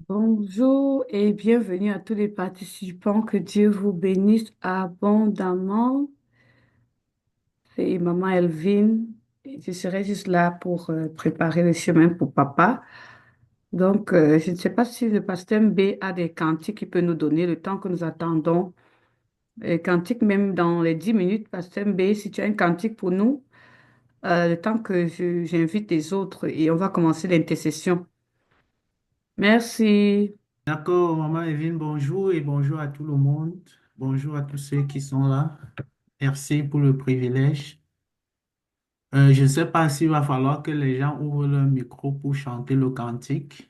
Bonjour et bienvenue à tous les participants. Que Dieu vous bénisse abondamment. C'est Maman Elvin. Et je serai juste là pour préparer le chemin pour papa. Donc, je ne sais pas si le pasteur B a des cantiques qu'il peut nous donner le temps que nous attendons. Cantiques même dans les 10 minutes. Pasteur B, si tu as un cantique pour nous, le temps que j'invite les autres et on va commencer l'intercession. Merci. D'accord, maman Evelyne, bonjour et bonjour à tout le monde. Bonjour à tous ceux qui sont là. Merci pour le privilège. Je ne sais pas s'il va falloir que les gens ouvrent leur micro pour chanter le cantique.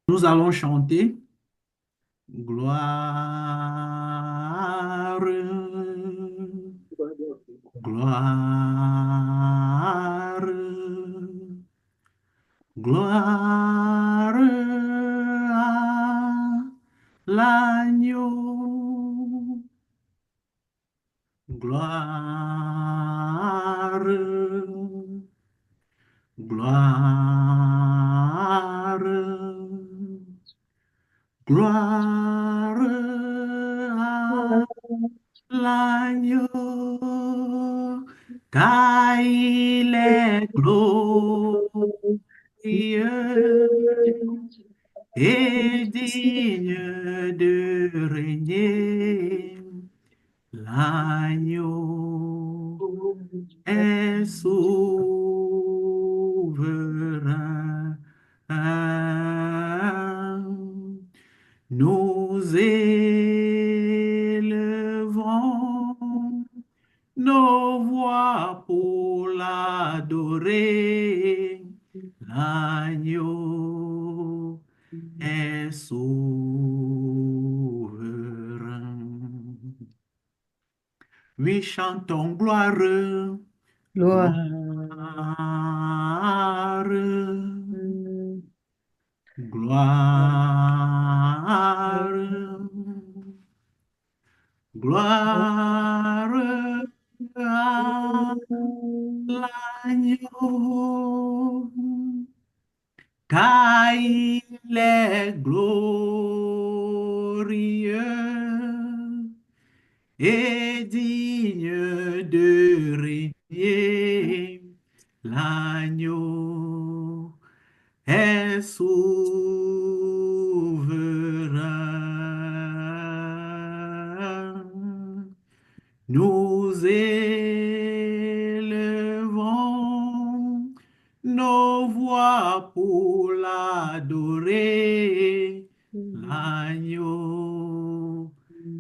Nous allons chanter Gloire, gloire, gloire à l'agneau. Gloire, gloire, gloire à l'agneau, car il est glorieux et digne de régner. L'agneau est souverain. Nous élevons nos voix pour l'adorer. L'agneau est souverain. Oui, chantons gloire, Gloire. gloire, gloire, gloire à l'agneau, car il est glorieux et digne de régner. L'agneau est souverain. Nous élevons nos voix pour l'adorer. L'agneau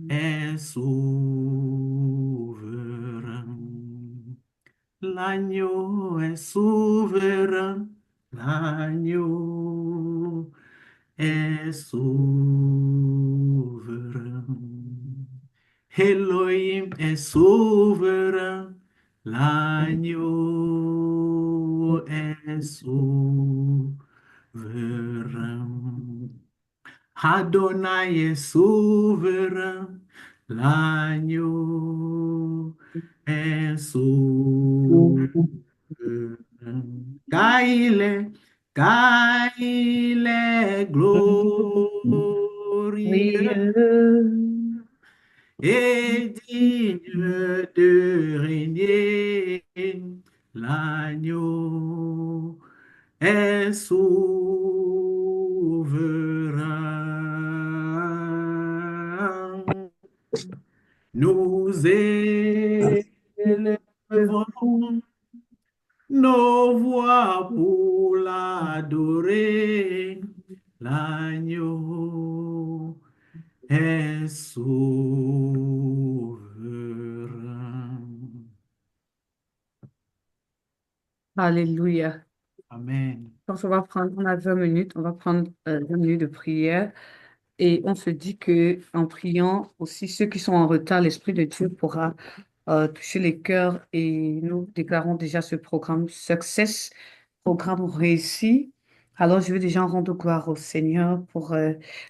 est souverain. L'agneau est souverain. L'agneau est souverain. Elohim est souverain. L'agneau est souverain. Adonai est souverain. L'agneau est souverain. Car il est, car il est glorieux et digne de régner. L'agneau est souverain. Nous élevons nos voix pour l'adorer. L'agneau est souverain. Alléluia. Amen. Donc, on a 20 minutes, on va prendre 20 minutes de prière et on se dit que en priant aussi, ceux qui sont en retard, l'Esprit de Dieu pourra toucher les cœurs et nous déclarons déjà ce programme Success, programme réussi. Alors, je veux déjà rendre gloire au Seigneur pour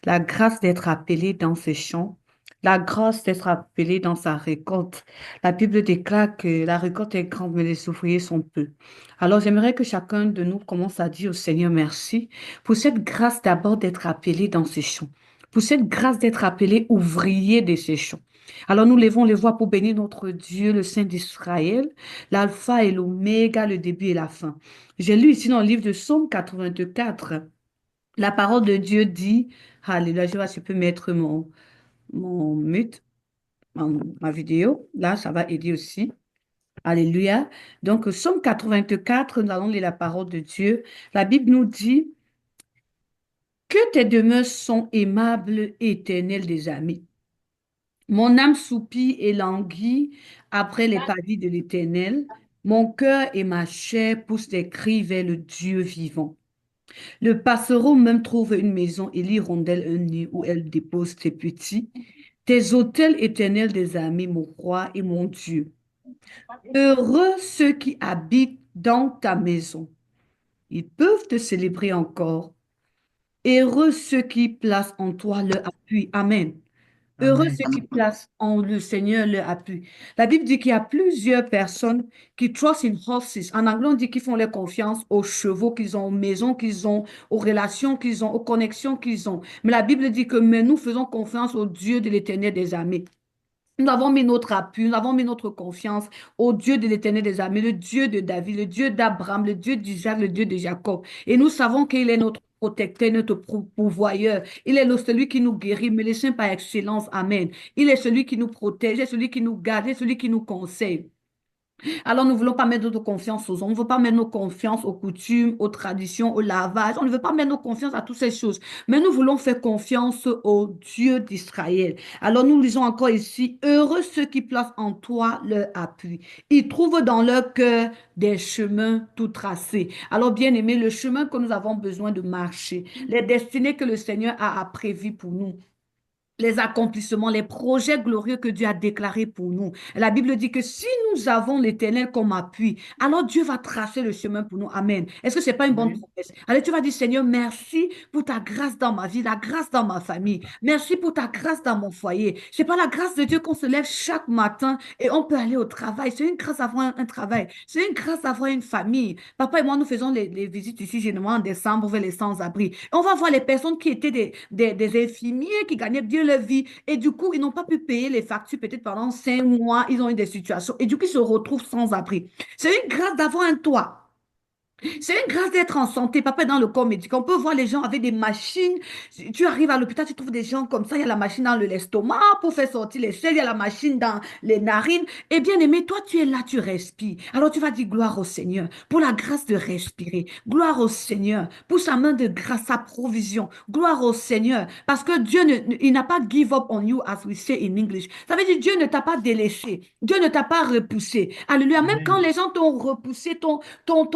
la grâce d'être appelé dans ce champ, la grâce d'être appelé dans sa récolte. La Bible déclare que la récolte est grande, mais les ouvriers sont peu. Alors j'aimerais que chacun de nous commence à dire au Seigneur merci pour cette grâce d'abord d'être appelé dans ces champs, pour cette grâce d'être appelé ouvrier de ces champs. Alors nous levons les voix pour bénir notre Dieu, le Saint d'Israël, l'alpha et l'oméga, le début et la fin. J'ai lu ici dans le livre de Psaume 84, la parole de Dieu dit, Alléluia, je vois si je peux mettre mon mute, ma vidéo. Là, ça va aider aussi. Alléluia. Donc, Psaume 84, nous allons lire la parole de Dieu. La Bible nous dit que tes demeures sont aimables et éternelles des amis. Mon âme soupire et languit après les pavis de l'Éternel. Mon cœur et ma chair poussent des cris vers le Dieu vivant. Le passereau même trouve une maison et l'hirondelle un nid où elle dépose ses petits. Tes autels éternels des amis, mon roi et mon Dieu. Heureux ceux qui habitent dans ta maison. Ils peuvent te célébrer encore. Heureux ceux qui placent en toi leur appui. Amen. Heureux Amen. ceux qui placent en le Seigneur leur appui. La Bible dit qu'il y a plusieurs personnes qui trust in horses. En anglais, on dit qu'ils font leur confiance aux chevaux qu'ils ont, aux maisons qu'ils ont, aux relations qu'ils ont, aux connexions qu'ils ont. Mais la Bible dit que mais nous faisons confiance au Dieu de l'Éternel des armées. Nous avons mis notre appui, nous avons mis notre confiance au Dieu de l'Éternel des armées, le Dieu de David, le Dieu d'Abraham, le Dieu d'Isaac, le Dieu de Jacob. Et nous savons qu'il est notre protecteur, notre pourvoyeur. Il est celui qui nous guérit, médecin par excellence. Amen. Il est celui qui nous protège, il est celui qui nous garde, il est celui qui nous conseille. Alors, nous ne voulons pas mettre notre confiance aux hommes, on ne veut pas mettre nos confiances aux coutumes, aux traditions, au lavage, on ne veut pas mettre nos confiances à toutes ces choses, mais nous voulons faire confiance au Dieu d'Israël. Alors, nous lisons encore ici, heureux ceux qui placent en toi leur appui. Ils trouvent dans leur cœur des chemins tout tracés. Alors, bien aimé, le chemin que nous avons besoin de marcher, les destinées que le Seigneur a prévues pour nous, les accomplissements, les projets glorieux que Dieu a déclarés pour nous. La Bible dit que si nous avons l'Éternel comme appui, alors Dieu va tracer le chemin pour nous. Amen. Est-ce que ce n'est pas une bonne Oui. promesse? Alors tu vas dire, Seigneur, merci pour ta grâce dans ma vie, la grâce dans ma famille. Merci pour ta grâce dans mon foyer. C'est par la grâce de Dieu qu'on se lève chaque matin et on peut aller au travail. C'est une grâce d'avoir un travail. C'est une grâce d'avoir une famille. Papa et moi, nous faisons les visites ici, généralement en décembre, vers les sans-abri. On va voir les personnes qui étaient des infirmiers qui gagnaient bien leur vie. Et du coup, ils n'ont pas pu payer les factures peut-être pendant 5 mois. Ils ont eu des situations. Et du coup, ils se retrouvent sans abri. C'est une grâce d'avoir un toit. C'est une grâce d'être en santé. Papa est dans le corps médical. On peut voir les gens avec des machines. Si tu arrives à l'hôpital, tu trouves des gens comme ça. Il y a la machine dans l'estomac pour faire sortir les selles. Il y a la machine dans les narines. Et bien aimé, toi, tu es là, tu respires. Alors tu vas dire gloire au Seigneur pour la grâce de respirer. Gloire au Seigneur pour sa main de grâce, sa provision. Gloire au Seigneur parce que Dieu, il n'a pas give up on you as we say in English. Ça veut dire Dieu ne t'a pas délaissé. Dieu ne t'a pas repoussé. Alléluia. Même quand Amen. les gens t'ont repoussé, t'ont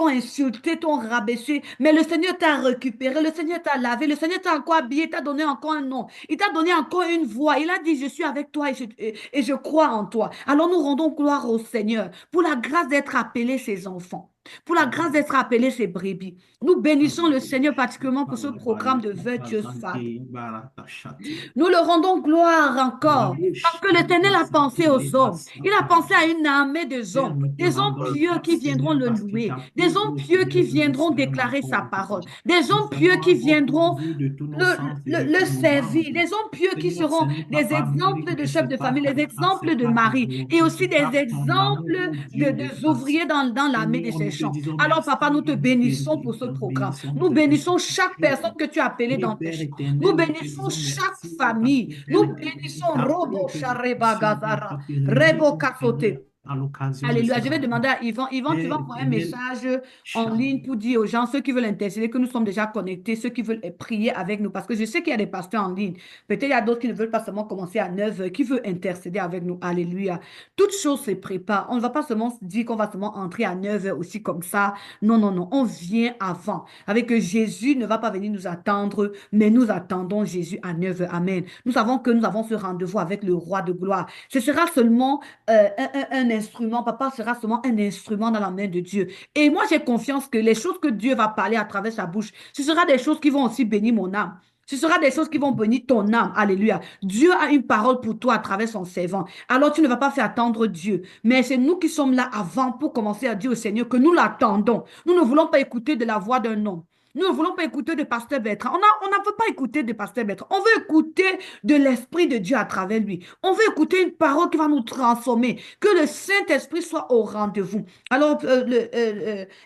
insulté, t'ont rabaissé, mais le Seigneur t'a récupéré, le Seigneur t'a lavé, le Seigneur t'a encore habillé, t'a donné encore un nom, il t'a donné encore une voix. Il a dit, je suis avec toi et je crois en toi. Alors nous rendons gloire au Seigneur pour la grâce d'être appelés ses enfants, pour la grâce Amen. d'être appelés ses brebis. Nous bénissons le Seigneur Hallelujah. particulièrement pour ce programme Hallelujah. de Virtuous Father. Bazante baratashati. Nous le rendons gloire encore. Parce Baruch que l'Éternel a pensé bazante aux hommes. Il a pensé à basakaba. une armée Père, nous te des hommes rendons pieux qui grâce, viendront Seigneur, le parce que tu louer, as des pourvu hommes au pieux qui Seigneur de viendront Israël déclarer sa encore, parole, Papa. des Nous hommes pieux savons qui avoir viendront pourvu de tous nos sens et de le tous nos servir, membres. des hommes pieux qui Seigneur, ce seront n'est pas des par mérite, exemples de mais chefs c'est de par famille, ta les grâce, exemples c'est de par ta mari et volonté, aussi c'est des par ton amour, exemples ô Dieu de de grâce. ouvriers dans l'armée de Seigneur, ces nous te champs. disons Alors, papa, nous merci te et nous te bénissons pour ce programme. bénissons, nous Nous te bénissons chaque glorifions. personne que tu as appelée Oui, dans tes Père champs. Nous éternel, nous te bénissons disons chaque merci parce que famille. Père Nous éternel, tu bénissons t'as Robo plu que nous Shareba puissions être Gazara, purifiés, Rebo ô Seigneur, Kasote. à l'occasion de Alléluia. ces Je vais demander rencontres. à Yvan. Yvan, tu Père vas envoyer un éternel, message en ligne Shalom. pour dire aux gens, ceux qui veulent intercéder, que nous sommes déjà connectés, ceux qui veulent prier avec nous. Parce que je sais qu'il y a des pasteurs en ligne. Peut-être il y a d'autres qui ne veulent pas seulement commencer à 9 heures, qui veulent intercéder avec nous. Alléluia. Toutes choses se préparent. On ne va pas seulement se dire qu'on va seulement entrer à 9 heures aussi comme ça. Non, non, non. On vient avant. Avec que Jésus ne va pas venir nous attendre, mais nous attendons Jésus à 9 heures. Amen. Nous savons que nous avons ce rendez-vous avec le roi de gloire. Ce sera seulement un instrument, papa sera seulement un instrument dans la main de Dieu. Et moi, j'ai confiance que les choses que Dieu va parler à travers sa bouche, ce sera des choses qui vont aussi bénir mon âme. Ce sera des choses qui vont bénir ton âme. Alléluia. Dieu a une parole pour toi à travers son servant. Alors tu ne vas pas faire attendre Dieu. Mais c'est nous qui sommes là avant pour commencer à dire au Seigneur que nous l'attendons. Nous ne voulons pas écouter de la voix d'un homme. Nous ne voulons pas écouter de pasteur Bertrand. On ne veut pas écouter de pasteur Bertrand. On veut écouter de l'Esprit de Dieu à travers lui. On veut écouter une parole qui va nous transformer. Que le Saint-Esprit soit au rendez-vous. Alors,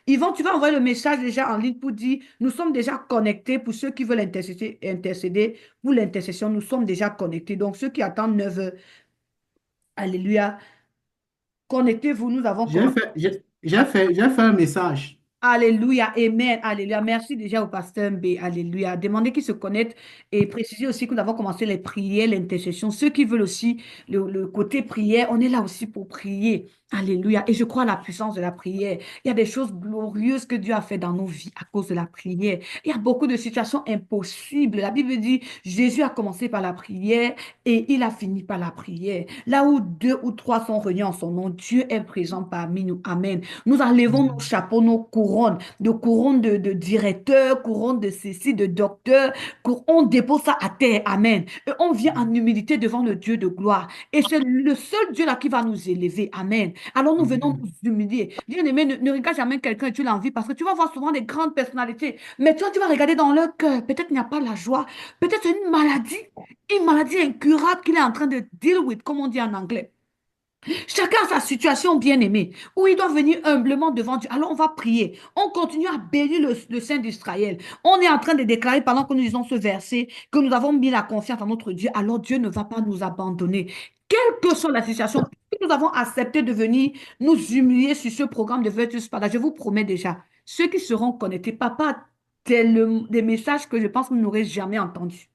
Yvon, tu vas envoyer le message déjà en ligne pour dire, nous sommes déjà connectés pour ceux qui veulent intercéder pour l'intercession. Nous sommes déjà connectés. Donc, ceux qui attendent 9 heures, alléluia, connectez-vous. Nous avons commencé. J'ai fait un message. Alléluia, Amen, Alléluia. Merci déjà au pasteur B, Alléluia. Demandez qu'ils se connectent et précisez aussi que nous avons commencé les prières, l'intercession. Ceux qui veulent aussi le côté prière, on est là aussi pour prier. Alléluia. Et je crois à la puissance de la prière. Il y a des choses glorieuses que Dieu a fait dans nos vies à cause de la prière. Il y a beaucoup de situations impossibles. La Bible dit, Jésus a commencé par la prière et il a fini par la prière. Là où deux ou trois sont réunis en son nom, Dieu est présent parmi nous. Amen. Nous enlevons nos chapeaux, nos couronnes, de couronnes de directeur, couronnes de ceci, de docteur. On dépose ça à terre. Amen. Et on vient en humilité devant le Dieu de gloire. Et c'est le seul Dieu là qui va nous élever. Amen. Alors nous venons nous humilier. Bien-aimé, ne regarde jamais quelqu'un et tu l'envies parce que tu vas voir souvent des grandes personnalités. Mais toi, tu vas regarder dans leur cœur. Peut-être il n'y a pas la joie. Peut-être c'est une maladie incurable qu'il est en train de deal with, comme on dit en anglais. Chacun a sa situation bien-aimée, où il doit venir humblement devant Dieu. Alors on va prier. On continue à bénir le Saint d'Israël. On est en train de déclarer pendant que nous lisons ce verset que nous avons mis la confiance en notre Dieu. Alors Dieu ne va pas nous abandonner. Quelle que soit la situation, puisque nous avons accepté de venir nous humilier sur ce programme de Virtus Pada, je vous promets déjà, ceux qui seront connectés, papa, c'est des messages que je pense que vous n'aurez jamais entendus.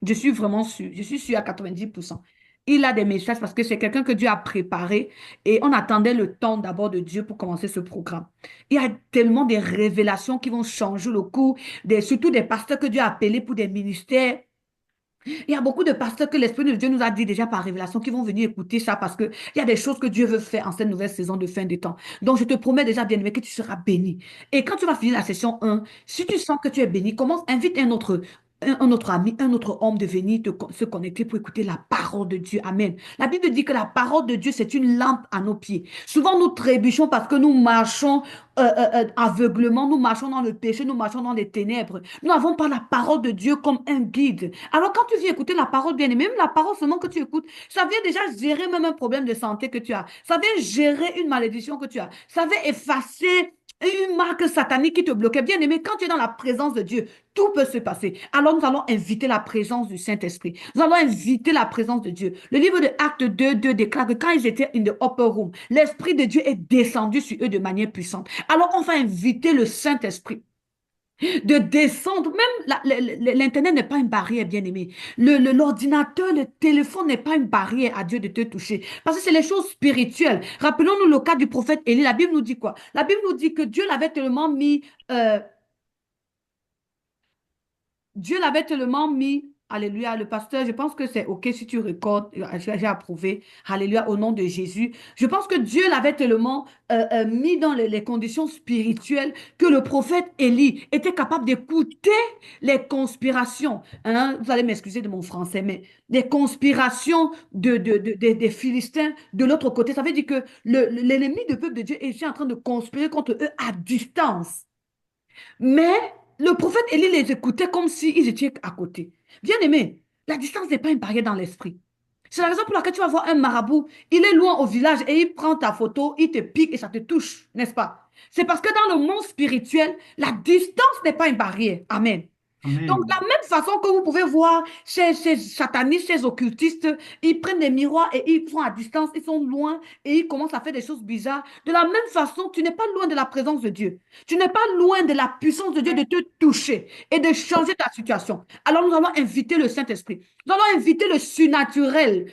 Je suis vraiment sûre. Je suis sûre à 90%. Il a des messages parce que c'est quelqu'un que Dieu a préparé et on attendait le temps d'abord de Dieu pour commencer ce programme. Il y a tellement de révélations qui vont changer le cours, surtout des pasteurs que Dieu a appelés pour des ministères. Il y a beaucoup de pasteurs que l'Esprit de Dieu nous a dit déjà par révélation qui vont venir écouter ça parce qu'il y a des choses que Dieu veut faire en cette nouvelle saison de fin des temps. Donc, je te promets déjà, bien-aimé, que tu seras béni. Et quand tu vas finir la session 1, si tu sens que tu es béni, commence, invite un autre ami, un autre homme de venir se connecter pour écouter la parole de Dieu. Amen. La Bible dit que la parole de Dieu, c'est une lampe à nos pieds. Souvent, nous trébuchons parce que nous marchons aveuglement, nous marchons dans le péché, nous marchons dans les ténèbres. Nous n'avons pas la parole de Dieu comme un guide. Alors quand tu viens écouter la parole bien, et même la parole seulement que tu écoutes, ça vient déjà gérer même un problème de santé que tu as. Ça vient gérer une malédiction que tu as. Ça vient effacer une marque satanique qui te bloquait. Bien aimé, quand tu es dans la présence de Dieu, tout peut se passer. Alors nous allons inviter la présence du Saint-Esprit. Nous allons inviter la présence de Dieu. Le livre de Actes 2 déclare que quand ils étaient in the upper room, l'Esprit de Dieu est descendu sur eux de manière puissante. Alors on va inviter le Saint-Esprit de descendre. Même l'Internet n'est pas une barrière, bien aimé. L'ordinateur, le téléphone n'est pas une barrière à Dieu de te toucher. Parce que c'est les choses spirituelles. Rappelons-nous le cas du prophète Élie. La Bible nous dit quoi? La Bible nous dit que Dieu l'avait tellement mis Dieu l'avait tellement mis, alléluia, le pasteur, je pense que c'est OK si tu recordes, j'ai approuvé, alléluia, au nom de Jésus. Je pense que Dieu l'avait tellement mis dans les conditions spirituelles que le prophète Élie était capable d'écouter les conspirations. Hein, vous allez m'excuser de mon français, mais des conspirations des Philistins de l'autre côté. Ça veut dire que l'ennemi du peuple de Dieu est en train de conspirer contre eux à distance. Mais le prophète Élie les écoutait comme s'ils étaient à côté. Bien aimé, la distance n'est pas une barrière dans l'esprit. C'est la raison pour laquelle tu vas voir un marabout, il est loin au village et il prend ta photo, il te pique et ça te touche, n'est-ce pas? C'est parce que dans le monde spirituel, la distance n'est pas une barrière. Amen. Donc, de la Amen. même façon que vous pouvez voir ces satanistes, ces occultistes, ils prennent des miroirs et ils font à distance, ils sont loin et ils commencent à faire des choses bizarres. De la même façon, tu n'es pas loin de la présence de Dieu. Tu n'es pas loin de la puissance de Dieu de te toucher et de changer ta situation. Alors, nous allons inviter le Saint-Esprit. Nous allons inviter le surnaturel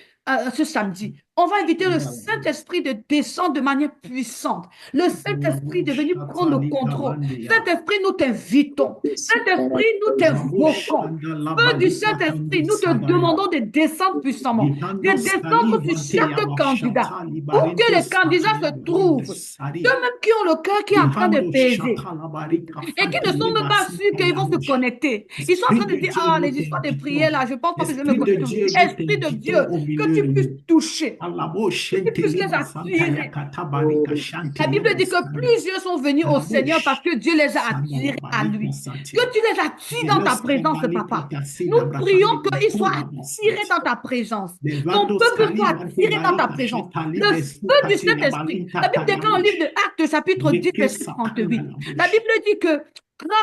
ce samedi. On va inviter le Saint-Esprit de descendre de manière puissante. Le Saint-Esprit de venir prendre le contrôle. Saint-Esprit, nous t'invitons. Saint-Esprit, nous t'invoquons. Feu du Saint-Esprit, nous te demandons de descendre puissamment, de descendre sur chaque candidat, où que les candidats se trouvent, ceux-mêmes qui ont le cœur qui est en train de peser et qui ne sont même pas sûrs qu'ils vont se connecter. Ils sont en train de dire, ah, les histoires de prière là, je ne pense pas que je vais me Esprit de connecter. Dieu, je Esprit de Dieu, t'invitons au que milieu tu de puisses nous. toucher, Alabo que tu puisses shenteli les basanta attirer. yakata barika La shanteli Bible dit que basanta. plusieurs sont venus au Alabo Seigneur parce que Dieu les a shandala attirés à barika lui. sante. Que tu les attires dans ta Velos présence, kabali papa. kitasi Nous da prions brahandi qu'ils soient bikura attirés basante. dans ta présence. Ton Devando peuple skali soit bante attiré dans ta barika présence. shetali Le besu feu du kati ya Saint-Esprit. balinta La Bible déclare au livre de tayabush. Actes, chapitre 10, Yeke verset satanda 38. la La bush. Bible dit que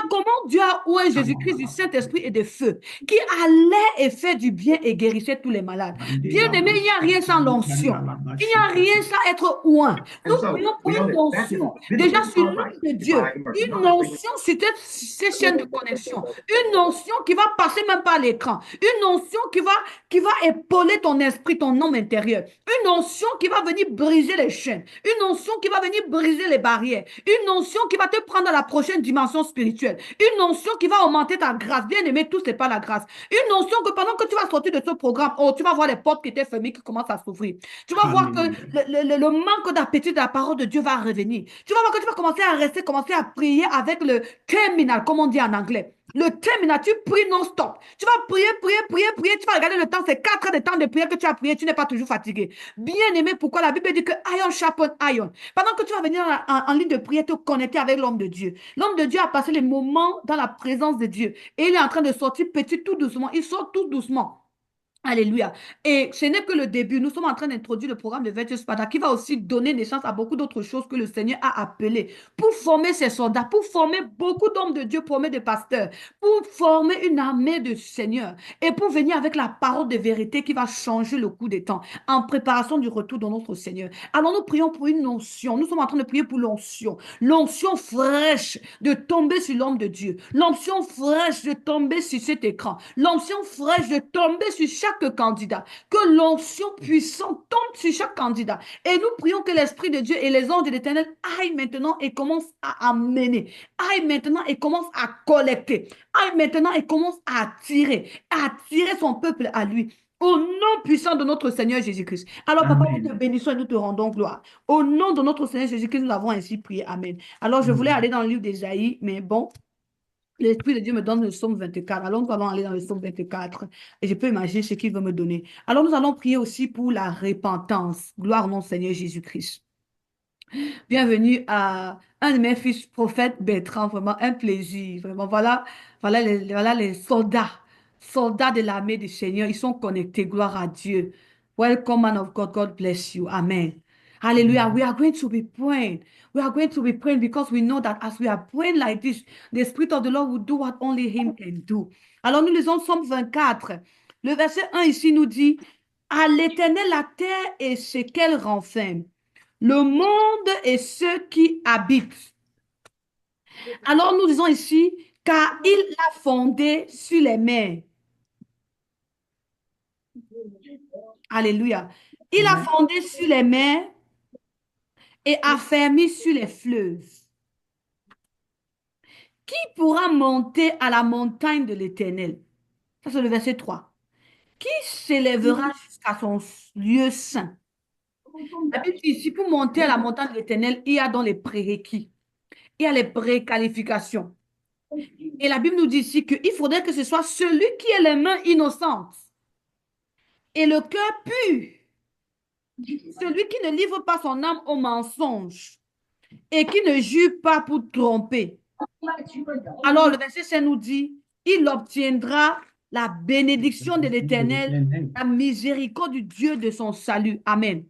comment Dieu a oué Jésus-Christ du Saint-Esprit et de feu, qui allait et fait du bien et guérissait tous les malades. Bande da Bien-aimé, il n'y bush. a rien sans Banda l'onction. la Il n'y a bashita. rien sans être oint. Nous And so prions pour we know une that onction. baptism Déjà visibly sur l'homme de compromises Dieu. by Une immersing onction sur ces chaînes de connexion. Une onction qui va passer même par l'écran. Une onction qui va épauler ton esprit, ton homme intérieur. Une onction qui va venir briser les chaînes. Une onction qui va venir briser les barrières. Une onction qui va te prendre à la prochaine dimension spirituelle. Une onction qui va augmenter ta grâce. Bien aimé, tout c'est pas la grâce. Une onction que pendant que tu vas sortir de ce programme, oh, tu vas voir les portes qui étaient fermées qui commencent à s'ouvrir. Tu vas voir que Hallelujah. le manque d'appétit de la parole de Dieu va revenir. Tu vas voir que tu vas commencer à rester, commencer à prier avec le terminal, comme on dit en anglais. Le terminal, tu pries non-stop. Tu vas prier, prier, prier, prier. Tu vas regarder le temps, c'est 4 heures de temps de prière que tu as prié. Tu n'es pas toujours fatigué. Bien aimé, pourquoi la Bible dit que iron sharpen iron. Pendant que tu vas venir en ligne de prière, te connecter avec l'homme de Dieu. L'homme de Dieu a passé les moments dans la présence de Dieu. Et il est en train de sortir petit, tout doucement. Il sort tout doucement. Alléluia. Et ce n'est que le début. Nous sommes en train d'introduire le programme de Virtuous Spada qui va aussi donner naissance à beaucoup d'autres choses que le Seigneur a appelées pour former ses soldats, pour former beaucoup d'hommes de Dieu, pour former des pasteurs, pour former une armée de Seigneur et pour venir avec la parole de vérité qui va changer le cours des temps en préparation du retour de notre Seigneur. Alors nous prions pour une onction. Nous sommes en train de prier pour l'onction. L'onction fraîche de tomber sur l'homme de Dieu. L'onction fraîche de tomber sur cet écran. L'onction fraîche de tomber sur chaque candidat. Que l'onction puissante tombe sur chaque candidat. Et nous prions que l'Esprit de Dieu et les anges de l'Éternel aillent maintenant et commencent à amener. Aillent maintenant et commencent à collecter. Aillent maintenant et commencent à attirer son peuple à lui. Au nom puissant de notre Seigneur Jésus-Christ. Alors, papa, nous te Amen. bénissons et nous te rendons gloire. Au nom de notre Seigneur Jésus-Christ, nous avons ainsi prié. Amen. Alors, je voulais Amen. aller dans le livre d'Ésaïe, mais bon, l'Esprit de Dieu me donne le psaume 24. Alors, nous allons aller dans le psaume 24 et je peux imaginer ce qu'il veut me donner. Alors, nous allons prier aussi pour la repentance. Gloire au nom du Seigneur Jésus-Christ. Bienvenue à un de mes fils prophètes, Bertrand. Vraiment un plaisir. Vraiment, voilà les soldats, soldats de l'armée du Seigneur. Ils sont connectés. Gloire à Dieu. Welcome, man of God. God bless you. Amen. Hallelujah. We are going to be praying. We are going to be praying because we know that as we are praying like this, the Spirit of the Lord will do what only Him can do. Alors, nous lisons Psaume 24. Le verset 1 ici nous dit, à l'Éternel la terre et ce qu'elle renferme, le monde et ceux qui habitent. Alors nous disons ici, car il l'a fondé sur les mers. Alléluia. Il a Amen. fondé sur les mers et affermi sur les fleuves. Qui pourra monter à la montagne de l'Éternel? Ça, c'est le verset 3. Qui s'élèvera jusqu'à son lieu saint? La Bible dit ici, pour monter à la montagne de l'Éternel, il y a dans les prérequis. Il y a les préqualifications. Et la Bible nous dit ici qu'il faudrait que ce soit celui qui a les mains innocentes et le cœur pur, celui qui ne livre pas son âme au mensonge et qui ne jure pas pour tromper. Alors le verset 5 nous dit, il obtiendra la bénédiction de l'Éternel, la miséricorde du Dieu de son salut. Amen.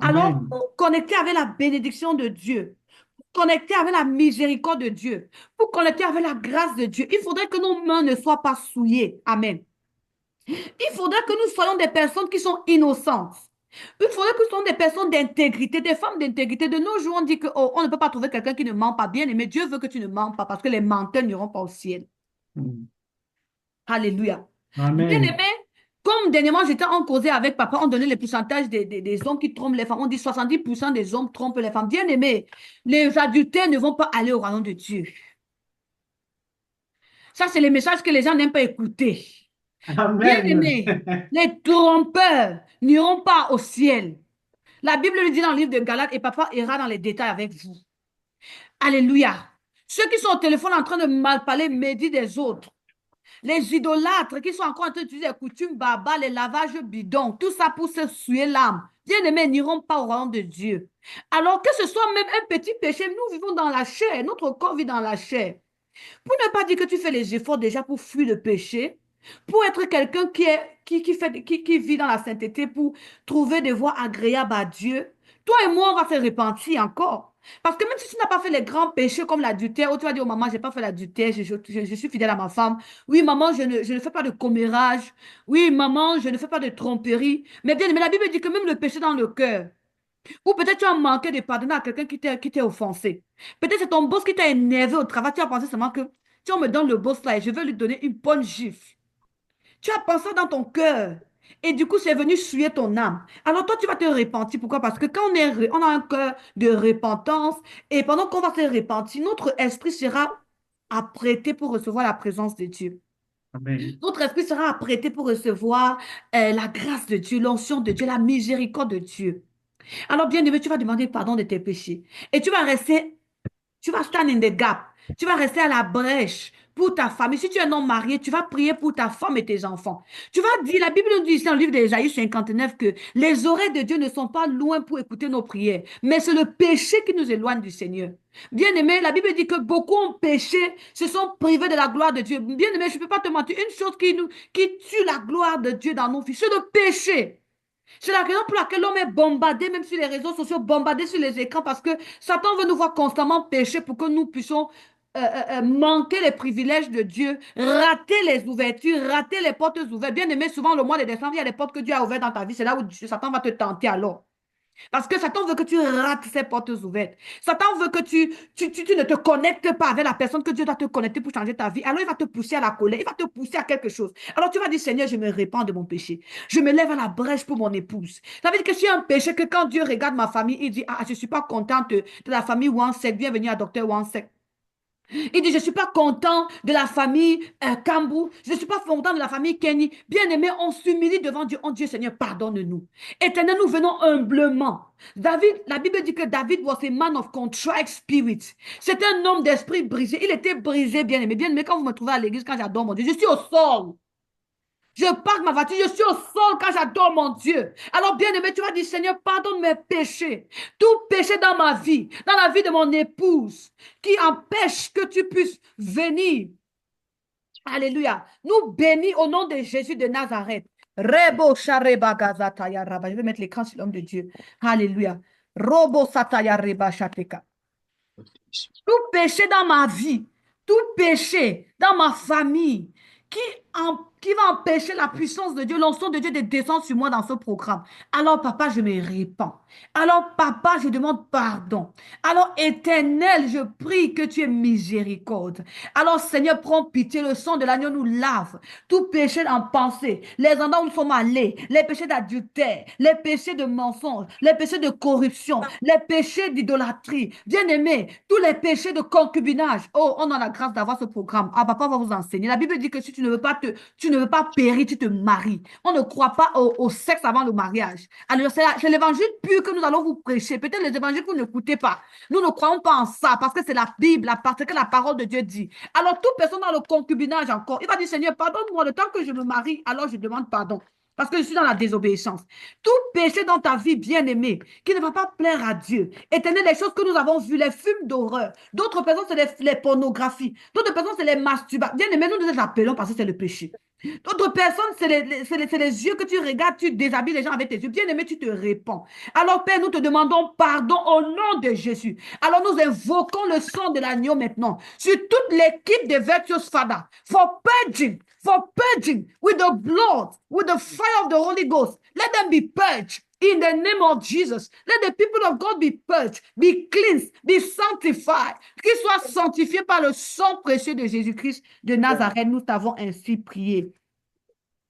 Alors, Amen. pour connecter avec la bénédiction de Dieu, connecter avec la miséricorde de Dieu, pour connecter avec la grâce de Dieu, il faudrait que nos mains ne soient pas souillées. Amen. Il faudrait que nous soyons des personnes qui sont innocentes. Il faudrait que nous soyons des personnes d'intégrité, des femmes d'intégrité. De nos jours, on dit que oh, on ne peut pas trouver quelqu'un qui ne ment pas bien, mais Dieu veut que tu ne mens pas parce que les menteurs n'iront pas au ciel. Mm. Alléluia. Bien Amen. aimé, Comme dernièrement, j'étais en causé avec papa, on donnait les pourcentages des hommes qui trompent les femmes. On dit 70% des hommes trompent les femmes. Bien aimé, les adultères ne vont pas aller au royaume de Dieu. Ça, c'est les messages que les gens n'aiment pas écouter. Bien Amen. aimé, les trompeurs n'iront pas au ciel. La Bible le dit dans le livre de Galates et papa ira dans les détails avec vous. Alléluia. Ceux qui sont au téléphone en train de mal parler, médit des autres. Les idolâtres qui sont encore en train d'utiliser les coutumes barbares, les lavages bidons, tout ça pour se souiller l'âme. Bien-aimés, n'iront pas au royaume de Dieu. Alors que ce soit même un petit péché, nous vivons dans la chair, notre corps vit dans la chair. Pour ne pas dire que tu fais les efforts déjà pour fuir le péché, pour être quelqu'un qui vit dans la sainteté, pour trouver des voies agréables à Dieu, toi et moi, on va se repentir encore. Parce que même si tu n'as pas fait les grands péchés comme l'adultère, ou tu vas dire, oh maman, je n'ai pas fait l'adultère, je suis fidèle à ma femme. Oui, maman, je ne fais pas de commérage. Oui, maman, je ne fais pas de tromperie. Mais bien, mais la Bible dit que même le péché dans le cœur, ou peut-être tu as manqué de pardonner à quelqu'un qui t'a offensé. Peut-être c'est ton boss qui t'a énervé au travail. Tu as pensé seulement que si on me donne le boss là et je vais lui donner une bonne gifle. Tu as pensé dans ton cœur. Et du coup, c'est venu souiller ton âme. Alors toi, tu vas te repentir. Pourquoi? Parce que quand on a un cœur de repentance et pendant qu'on va se repentir, notre esprit sera apprêté pour recevoir la présence de Dieu. Amen. Notre esprit sera apprêté pour recevoir la grâce de Dieu, l'onction de Dieu, la miséricorde de Dieu. Alors, bien-aimé, tu vas demander pardon de tes péchés. Et tu vas stand in the gap. Tu vas rester à la brèche pour ta famille. Si tu es un homme marié, tu vas prier pour ta femme et tes enfants. Tu vas dire, la Bible nous dit ici dans le livre d'Ésaïe 59 que les oreilles de Dieu ne sont pas loin pour écouter nos prières, mais c'est le péché qui nous éloigne du Seigneur. Bien-aimé, la Bible dit que beaucoup ont péché, se sont privés de la gloire de Dieu. Bien-aimé, je ne peux pas te mentir, une chose qui tue la gloire de Dieu dans nos vies, c'est le péché. C'est la raison pour laquelle l'homme est bombardé, même sur les réseaux sociaux, bombardé sur les écrans, parce que Satan veut nous voir constamment pécher pour que nous puissions manquer les privilèges de Dieu, rater les ouvertures, rater les portes ouvertes. Bien aimé, souvent le mois de décembre, il y a des portes que Dieu a ouvertes dans ta vie. C'est là où Satan va te tenter alors. Parce que Satan veut que tu rates ces portes ouvertes. Satan veut que tu ne te connectes pas avec la personne que Dieu doit te connecter pour changer ta vie. Alors il va te pousser à la colère, il va te pousser à quelque chose. Alors tu vas dire, Seigneur, je me répands de mon péché. Je me lève à la brèche pour mon épouse. Ça veut dire que c'est un péché que quand Dieu regarde ma famille, il dit, ah, je ne suis pas contente de la famille Wansek, bienvenue à docteur Wansek. Il dit, je ne suis pas content de la famille Kambou. Je ne suis pas content de la famille Kenny. Bien-aimé, on s'humilie devant Dieu. Oh Dieu Seigneur, pardonne-nous. Éternel, nous venons humblement. David, la Bible dit que David was a man of contrite spirit. C'est un homme d'esprit brisé. Il était brisé, bien-aimé. Bien-aimé, quand vous me trouvez à l'église, quand j'adore mon Dieu, je suis au sol. Je parque ma voiture, je suis au sol quand j'adore mon Dieu. Alors, bien-aimé, tu vas dire, Seigneur, pardonne mes péchés. Tout péché dans ma vie, dans la vie de mon épouse, qui empêche que tu puisses venir. Alléluia. Nous bénis au nom de Jésus de Nazareth. Rebo shareba gazataya raba. Je vais mettre l'écran sur l'homme de Dieu. Alléluia. Robo sataya reba shateka. Tout péché dans ma vie, tout péché dans ma famille qui, qui va empêcher la puissance de Dieu, l'onction de Dieu de descendre sur moi dans ce programme. Alors, papa, je me répands. Alors, papa, je demande pardon. Alors, Éternel, je prie que tu aies miséricorde. Alors, Seigneur, prends pitié. Le sang de l'agneau nous lave. Tout péché en pensée, les endroits où nous sommes allés, les péchés d'adultère, les péchés de mensonge, les péchés de corruption, les péchés d'idolâtrie. Bien-aimé, tous les péchés de concubinage. Oh, on a la grâce d'avoir ce programme. Ah, papa va vous enseigner. La Bible dit que si tu ne veux pas périr, tu te maries. On ne croit pas au sexe avant le mariage. Alors, c'est l'évangile pur que nous allons vous prêcher. Peut-être les évangiles que vous n'écoutez pas. Nous ne croyons pas en ça parce que c'est la Bible, parce que la parole de Dieu dit. Alors, toute personne dans le concubinage encore, il va dire, Seigneur, pardonne-moi le temps que je me marie, alors je demande pardon. Parce que je suis dans la désobéissance. Tout péché dans ta vie, bien-aimé, qui ne va pas plaire à Dieu. Éternel, les choses que nous avons vues, les films d'horreur. D'autres personnes, c'est les pornographies. D'autres personnes, c'est les masturbations. Bien-aimé, nous les appelons parce que c'est le péché. D'autres personnes, c'est les yeux que tu regardes, tu déshabilles les gens avec tes yeux. Bien-aimé, tu te répands. Alors, Père, nous te demandons pardon au nom de Jésus. Alors, nous invoquons le sang de l'agneau maintenant sur toute l'équipe de Virtuous Father for purging with the blood, with the fire of the Holy Ghost. Let them be purged in the name of Jesus. Let the people of God be purged, be cleansed, be sanctified. Qu'ils soient sanctifiés par le sang précieux de Jésus-Christ de Nazareth. Nous t'avons ainsi prié.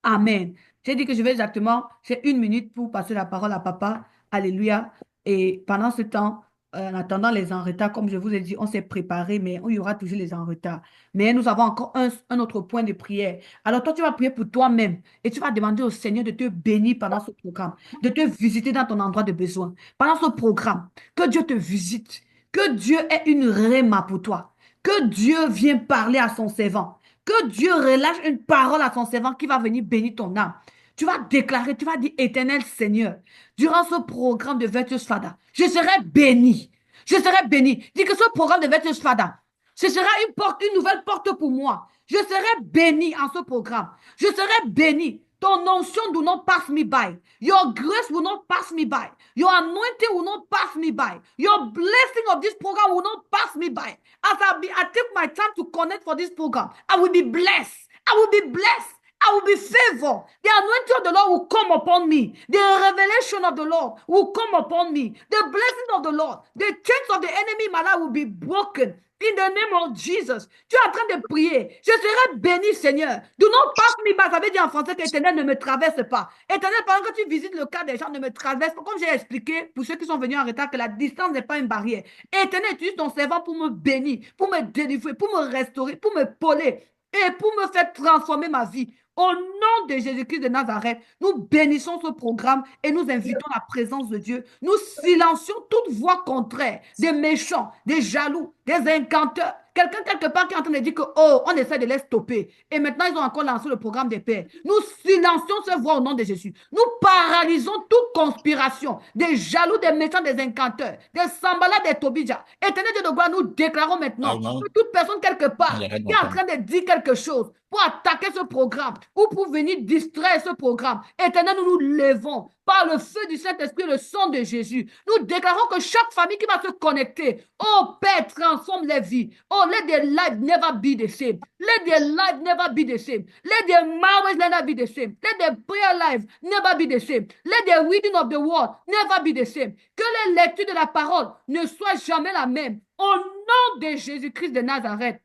Amen. J'ai dit que je vais exactement, j'ai 1 minute pour passer la parole à papa. Alléluia. Et pendant ce temps, en attendant les en retard, comme je vous ai dit, on s'est préparé, mais il y aura toujours les en retard. Mais nous avons encore un autre point de prière. Alors toi, tu vas prier pour toi-même et tu vas demander au Seigneur de te bénir pendant ce programme, de te visiter dans ton endroit de besoin. Pendant ce programme, que Dieu te visite, que Dieu ait une réma pour toi, que Dieu vienne parler à son servant. Que Dieu relâche une parole à son servant qui va venir bénir ton âme. Tu vas déclarer, tu vas dire, Éternel Seigneur, durant ce programme de Virtus Fada, je serai béni. Je serai béni. Dis que ce programme de Virtus Fada, ce sera une porte, une nouvelle porte pour moi. Je serai béni en ce programme. Je serai béni. Ton onction do not pass me by. Your grace will not pass me by. Your anointing will not pass me by. Your blessing of this program will not pass me by. I take my time to connect for this program, I will be blessed. I will be blessed. I will be favored. The anointing of the Lord will come upon me. The revelation of the Lord will come upon me. The blessing of the Lord, the chains of the enemy in my life will be broken. In the name of Jesus. Tu es en train de prier. Je serai béni, Seigneur. Do not pass me by. Ça veut dire en français que l'Éternel ne me traverse pas. Éternel, pendant que tu visites le cas des gens, ne me traverse pas. Comme j'ai expliqué, pour ceux qui sont venus en retard, que la distance n'est pas une barrière. Éternel, utilise ton servant pour me bénir, pour me délivrer, pour me restaurer, pour me poler et pour me faire transformer ma vie. Au nom de Jésus-Christ de Nazareth, nous bénissons ce programme et nous invitons la présence de Dieu. Nous silencions toute voix contraire des méchants, des jaloux, des incanteurs. Quelqu'un quelque part qui est en train de dire que, oh, on essaie de les stopper. Et maintenant, ils ont encore lancé le programme des pères. Nous silencions ces voix au nom de Jésus. Nous paralysons toute conspiration des jaloux, des méchants, des incanteurs, des Sambala, des Tobija. Éternel Dieu de gloire, nous déclarons maintenant Amen. que toute personne quelque part J'arrête qui est en d'entendre. train de dire quelque chose pour attaquer ce programme ou pour venir distraire ce programme, Éternel, nous nous levons par le feu du Saint-Esprit, le sang de Jésus. Nous déclarons que chaque famille qui va se connecter, oh Père, transforme les vies. Oh, let their life never be the same. Let their life never be the same. Let their marriage never be the same. Let their prayer life never be the same. Let their reading of the word never be the same. Que les lectures de la parole ne soient jamais la même. Au nom de Jésus-Christ de Nazareth,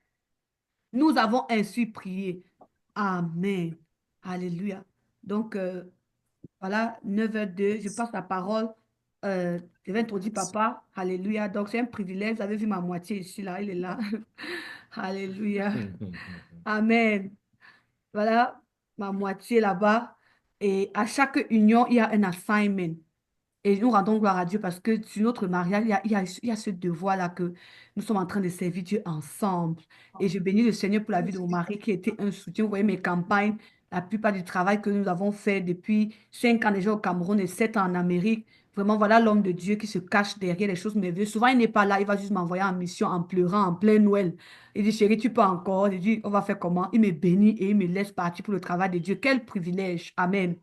nous avons ainsi prié. Amen. Alléluia. Donc, voilà, 9h02, je passe la parole. Je vais introduire papa. Alléluia. Donc, c'est un privilège. Vous avez vu ma moitié ici, là. Il est là. Alléluia. Amen. Voilà, ma moitié là-bas. Et à chaque union, il y a un assignment. Et nous rendons gloire à Dieu parce que sur notre mariage, il y a ce devoir-là que nous sommes en train de servir Dieu ensemble. Et je bénis le Seigneur pour la vie de mon mari qui était un soutien. Vous voyez mes campagnes, la plupart du travail que nous avons fait depuis 5 ans déjà au Cameroun et 7 ans en Amérique. Vraiment, voilà l'homme de Dieu qui se cache derrière les choses merveilleuses. Souvent, il n'est pas là, il va juste m'envoyer en mission en pleurant, en plein Noël. Il dit, chérie, tu peux encore. Je dis, on va faire comment? Il me bénit et il me laisse partir pour le travail de Dieu. Quel privilège. Amen.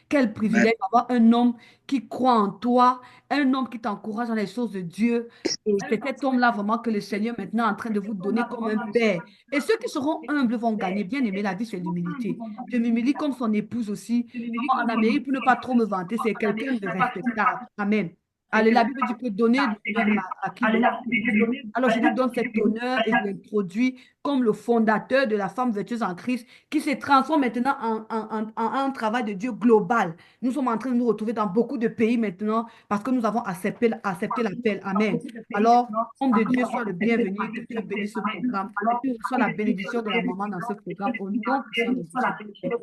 Quel Amen. privilège d'avoir un homme qui croit en toi, un homme qui t'encourage dans les choses de Dieu. Et c'est cet homme-là vraiment que le Seigneur maintenant est en train de vous donner comme un père. Et ceux qui seront humbles vont gagner. Bien aimé, la vie, c'est l'humilité. Je m'humilie comme son épouse aussi. Vraiment, en Amérique, pour ne pas trop me vanter, c'est quelqu'un de respectable. Amen. Allez, la Bible dit que donner l'honneur à qui l'honneur est dû. Alors, je lui donne cet honneur et je l'introduis comme le fondateur de la femme vertueuse en Christ qui se transforme maintenant en un travail de Dieu global. Nous sommes en train de nous retrouver dans beaucoup de pays maintenant parce que nous avons accepté l'appel. Amen. Alors, homme de Dieu, sois le bienvenu, que Dieu bénisse ce programme et que soit la bénédiction de la maman dans ce programme au nom puissant de Jésus.